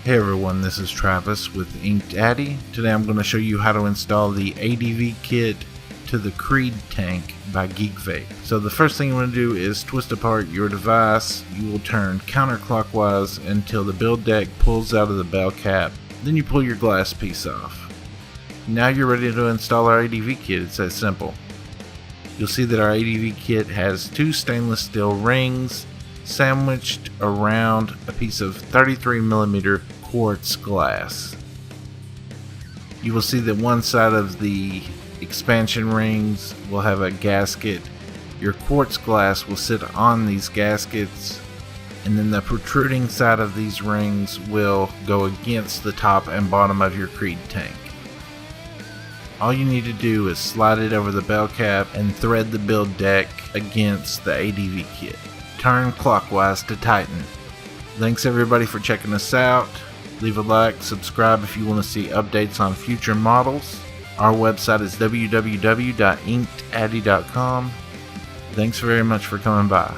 Hey everyone, this is Travis with ATTY. Today I'm going to show you how to install the ADV kit to the Creed tank by Geek Vape. So the first thing you want to do is twist apart your device. You will turn counterclockwise until the build deck pulls out of the bell cap. Then you pull your glass piece off. Now you're ready to install our ADV kit. It's that simple. You'll see that our ADV kit has two stainless steel rings sandwiched around a piece of 33mm quartz glass. You will see that one side of the expansion rings will have a gasket. Your quartz glass will sit on these gaskets, and then the protruding side of these rings will go against the top and bottom of your Creed tank. All you need to do is slide it over the bell cap and thread the build deck against the ADV kit. Turn clockwise to tighten. Thanks everybody for checking us out. Leave a like, subscribe if you want to see updates on future models. Our website is www.inkedaddy.com. Thanks very much for coming by.